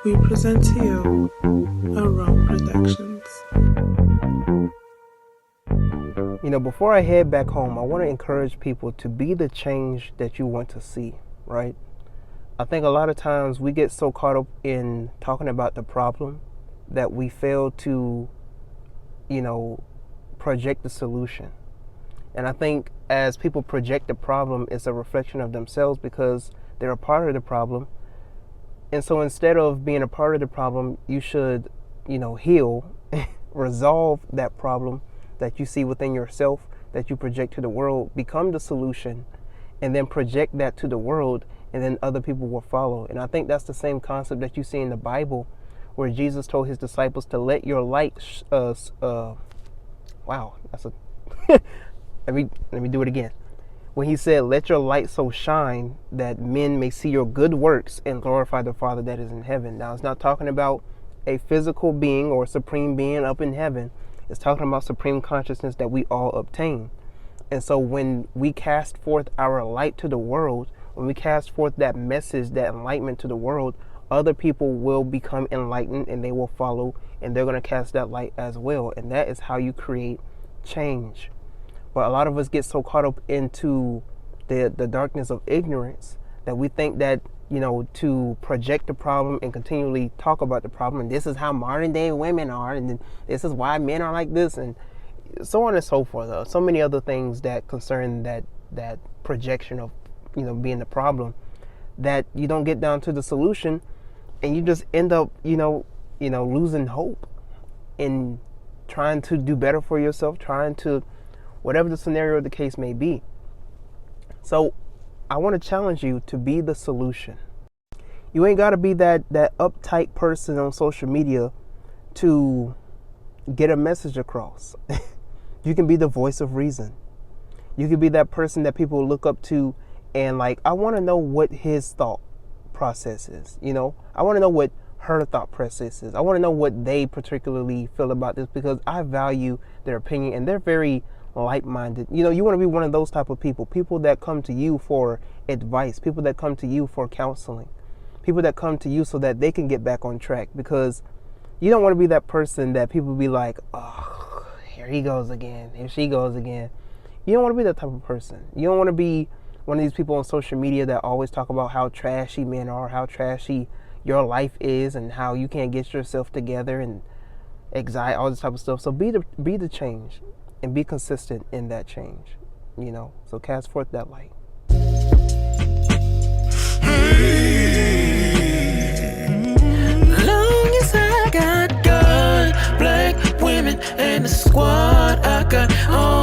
We present to you Around Productions. Before I head back home, I want to encourage people to be the change that you want to see, right? I think a lot of times we get so caught up in talking about the problem that we fail to, project the solution. And I think as people project the problem, it's a reflection of themselves because they're a part of the problem. And so instead of being a part of the problem, you should, heal, resolve that problem that you see within yourself, that you project to the world, become the solution, and then project that to the world, and then other people will follow. And I think that's the same concept that you see in the Bible, where Jesus told his disciples to let your light, wow, that's a, let me do it again. When he said, let your light so shine that men may see your good works and glorify the Father that is in heaven. Now, it's not talking about a physical being or supreme being up in heaven. It's talking about supreme consciousness that we all obtain. And so when we cast forth our light to the world, when we cast forth that message, that enlightenment to the world, other people will become enlightened and they will follow, and they're going to cast that light as well. And that is how you create change. But a lot of us get so caught up into the darkness of ignorance that we think that, to project the problem and continually talk about the problem, and this is how modern day women are, and this is why men are like this, and so on and so forth. So many other things that concern that projection of, being the problem, that you don't get down to the solution, and you just end up, losing hope in trying to do better for yourself, trying to, whatever the scenario or the case may be. So I want to challenge you to be the solution. You ain't got to be that uptight person on social media to get a message across. You can be the voice of reason. You can be that person that people look up to and I want to know what his thought process is. I want to know what her thought process is. I want to know what they particularly feel about this because I value their opinion and they're very like-minded. You want to be one of those type of people that come to you for advice, people that come to you for counseling, people that come to you so that they can get back on track, because you don't want to be that person that people be like, oh, here he goes again, here she goes again. You don't want to be that type of person. You don't want to be one of these people on social media that always talk about how trashy men are, how trashy your life is, and how you can't get yourself together and anxiety, all this type of stuff. So be the change. And be consistent in that change, So cast forth that light. Long as I got good, black women and the squad, I got all